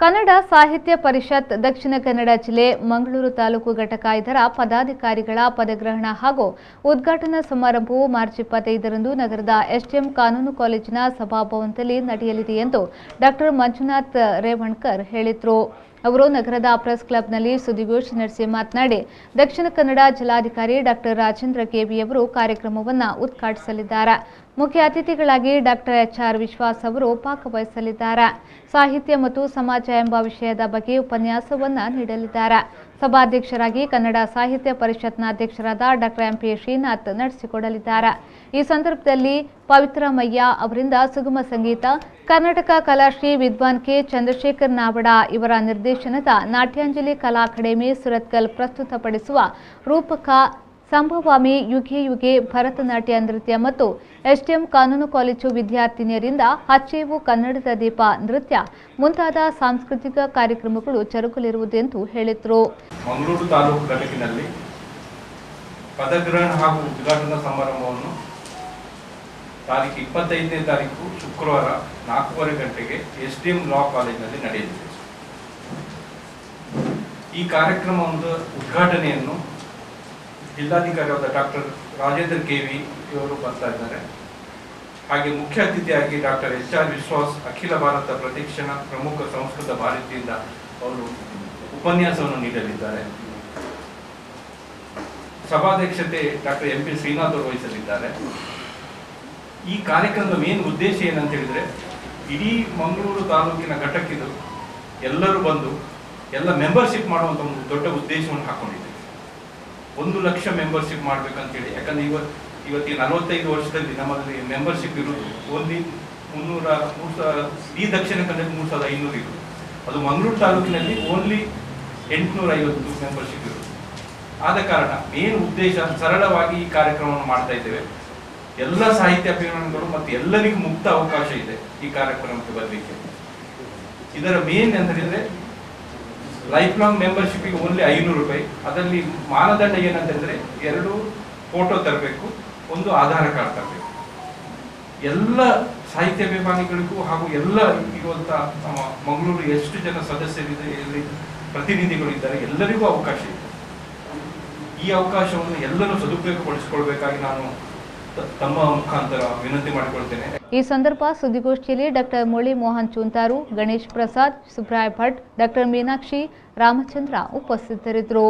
ಕನ್ನಡ ಸಾಹಿತ್ಯ ಪರಿಷತ್ ದಕ್ಷಿಣ ಕನ್ನಡ ಜಿಲ್ಲೆ ಮಂಗಳೂರು ತಾಲೂಕು ಘಟಕ ಇದರ ಪದಾಧಿಕಾರಿಗಳ ಪದಗ್ರಹಣ ಹಾಗೂ ಉದ್ಘಾಟನಾ ಸಮಾರಂಭವು ಮಾರ್ಚ್ 25ರಂದು ನಗರದ ಎಸ್ಟಿಎಂ ಕಾನೂನು ಕಾಲೇಜಿನ ಸಭಾಭವನದಲ್ಲಿ ನಡೆಯಲಿದೆ ಎಂದು ಡಾ ಮಂಜುನಾಥ್ ರೇವಣ್ಕರ್ ಹೇಳಿದರು. ಅವರು ನಗರದ ಪ್ರೆಸ್ ಕ್ಲಬ್ನಲ್ಲಿ ಸುದ್ದಿಗೋಷ್ಠಿ ನಡೆಸಿ ಮಾತನಾಡಿ, ದಕ್ಷಿಣ ಕನ್ನಡ ಜಿಲ್ಲಾಧಿಕಾರಿ ಡಾ ರಾಜೇಂದ್ರ ಕೆವಿ ಅವರು ಕಾರ್ಯಕ್ರಮವನ್ನು ಉದ್ಘಾಟಿಸಲಿದ್ದಾರೆ. ಮುಖ್ಯ ಅತಿಥಿಗಳಾಗಿ ಡಾ ಎಚ್ಆರ್ ವಿಶ್ವಾಸ್ ಅವರು ಭಾಗವಹಿಸಲಿದ್ದಾರೆ. ಸಾಹಿತ್ಯ ಮತ್ತು ಸಮಾಜ ಎಂಬ ವಿಷಯದ ಬಗ್ಗೆ ಉಪನ್ಯಾಸವನ್ನು ನೀಡಲಿದ್ದಾರೆ. ಸಭಾಧ್ಯಕ್ಷರಾಗಿ ಕನ್ನಡ ಸಾಹಿತ್ಯ ಪರಿಷತ್ನ ಅಧ್ಯಕ್ಷರಾದ ಡಾ ಎಂಪಿ ಶ್ರೀನಾಥ್ ನಡೆಸಿಕೊಡಲಿದ್ದಾರೆ. ಈ ಸಂದರ್ಭದಲ್ಲಿ ಪವಿತ್ರಮಯ್ಯ ಅವರಿಂದ ಸುಗಮ ಸಂಗೀತ, ಕರ್ನಾಟಕ ಕಲಾಶ್ರೀ ವಿದ್ವಾನ್ ಕೆ ಚಂದ್ರಶೇಖರ್ ನಾವಡ ಇವರ ನಿರ್ದೇಶನದ ನಾಟ್ಯಾಂಜಲಿ ಕಲಾ ಅಕಾಡೆಮಿ ಸುರತ್ಕಲ್ ಪ್ರಸ್ತುತಪಡಿಸುವ ರೂಪಕ, ಸಂಭವಾಮಿ, ಯುಗೆ ಯುಗೆ ಭರತನಾಟ್ಯ ನೃತ್ಯ ಮತ್ತು ಎಸ್ಟಿಎಂ ಕಾನೂನು ಕಾಲೇಜು ವಿದ್ಯಾರ್ಥಿನಿಯರಿಂದ ಹಚ್ಚೇವು ಕನ್ನಡದ ದೀಪ ನೃತ್ಯ ಮುಂತಾದ ಸಾಂಸ್ಕೃತಿಕ ಕಾರ್ಯಕ್ರಮಗಳು ಜರುಗಲಿರುವುದೆಂದು ಹೇಳಿದರು. ಮಂಗಳೂರು ತಾಲೂಕು ಘಟಕಿನಲ್ಲಿ ಪದಗ್ರಹಣ ಹಾಗೂ ಉದ್ಘಾಟನಾ ಸಮಾರಂಭವನ್ನು ತಾರೀಕು 25ನೇ ತಾರೀಕು ಶುಕ್ರವಾರ 4:30 ಗಂಟೆಗೆ ಎಸ್ಡಿಎಂ ಲಾ ಕಾಲೇಜಿನಲ್ಲಿ ನಡೆಯಲಿದೆ. ಈ ಕಾರ್ಯಕ್ರಮದ ಉದ್ಘಾಟನೆಯನ್ನು ಜಿಲ್ಲಾಧಿಕಾರಿಯಾದ ಡಾ ರಾಜೇಂದ್ರ ಕೆವಿ ಇವರು ಬರ್ತಾ ಇದ್ದಾರೆ. ಹಾಗೆ ಮುಖ್ಯ ಅತಿಥಿಯಾಗಿ ಡಾ ಎಚ್ಆರ್ ವಿಶ್ವಾಸ್ ಅಖಿಲ ಭಾರತ ಪ್ರತಿಕ್ಷಣ ಪ್ರಮುಖ ಸಂಸ್ಕೃತ ಭಾರತಿಯಿಂದ ಅವರು ಉಪನ್ಯಾಸವನ್ನು ನೀಡಲಿದ್ದಾರೆ. ಸಭಾಧ್ಯಕ್ಷತೆ ಡಾ ಎಂಪಿ ಶ್ರೀನಾಥ್ ಅವರು ವಹಿಸಲಿದ್ದಾರೆ. ಈ ಕಾರ್ಯಕ್ರಮದ ಮೇನ್ ಉದ್ದೇಶ ಏನಂತ ಹೇಳಿದ್ರೆ, ಇಡೀ ಮಂಗಳೂರು ತಾಲೂಕಿನ ಘಟಕಿದು ಎಲ್ಲರೂ ಬಂದು ಎಲ್ಲ ಮೆಂಬರ್ಶಿಪ್ ಮಾಡುವಂತ ಒಂದು ದೊಡ್ಡ ಉದ್ದೇಶವನ್ನು ಹಾಕೊಂಡಿದೆ. 1 ಲಕ್ಷ ಮೆಂಬರ್ಶಿಪ್ ಮಾಡ್ಬೇಕಂತೇಳಿ. ಯಾಕಂದ್ರೆ ಇವತ್ತಿಗೆ 45 ವರ್ಷದಲ್ಲಿ ನಮ್ಮಲ್ಲಿ ಮೆಂಬರ್ಶಿಪ್ ಇರುವುದು ಓನ್ಲಿ 300 ಈ ದಕ್ಷಿಣ ಕನ್ನಡ 3500 ಇರುವುದು. ಅದು ಮಂಗಳೂರು ತಾಲೂಕಿನಲ್ಲಿ ಓನ್ಲಿ 850 ಮೆಂಬರ್ಶಿಪ್ ಇರುವುದು. ಆದ ಕಾರಣ ಮೇನ್ ಉದ್ದೇಶ ಸರಳವಾಗಿ ಈ ಕಾರ್ಯಕ್ರಮವನ್ನು ಮಾಡ್ತಾ ಇದ್ದೇವೆ. ಎಲ್ಲ ಸಾಹಿತ್ಯ ಅಭಿಮಾನಿಗಳು ಮತ್ತು ಎಲ್ಲರಿಗೂ ಮುಕ್ತ ಅವಕಾಶ ಇದೆ ಈ ಕಾರ್ಯಕ್ರಮಕ್ಕೆ ಬರಲಿಕ್ಕೆ. ಇದರ ಮೇನ್ ಅಂತ ಹೇಳಿದ್ರೆ, ಲೈಫ್ ಲಾಂಗ್ ಮೆಂಬರ್ಶಿಪ್ಗೆ ಓನ್ಲಿ 500 ರೂಪಾಯಿ. ಅದರಲ್ಲಿ ಮಾನದಂಡ ಏನಂತಂದ್ರೆ 2 ಫೋಟೋ ತರಬೇಕು, 1 ಆಧಾರ್ ಕಾರ್ಡ್ ತರಬೇಕು. ಎಲ್ಲ ಸಾಹಿತ್ಯ ಅಭಿಮಾನಿಗಳಿಗೂ ಹಾಗೂ ಎಲ್ಲ ಇರುವಂತ ನಮ್ಮ ಮಂಗಳೂರು ಎಷ್ಟು ಜನ ಸದಸ್ಯರಿದೆ, ಪ್ರತಿನಿಧಿಗಳು ಇದ್ದಾರೆ, ಎಲ್ಲರಿಗೂ ಅವಕಾಶ ಇದೆ. ಈ ಅವಕಾಶವನ್ನು ಎಲ್ಲರೂ ಸದುಪಯೋಗಪಡಿಸಿಕೊಳ್ಬೇಕಾಗಿ ನಾನು ತಮ್ಮ ಮುಖಾಂತರ ವಿನಂತಿ ಮಾಡಿಕೊಳ್ತೇನೆ. ಈ ಸಂದರ್ಭ ಸುದ್ದಿಗೋಷ್ಠಿಯಲ್ಲಿ ಡಾ ಮುರಳಿ ಮೋಹನ್ ಚೂಂತಾರು, ಗಣೇಶ್ ಪ್ರಸಾದ್, ಸುಬ್ರಾಯ್ ಭಟ್, ಡಾ ಮೀನಾಕ್ಷಿ, ರಾಮಚಂದ್ರ ಉಪಸ್ಥಿತರಿದ್ದರು.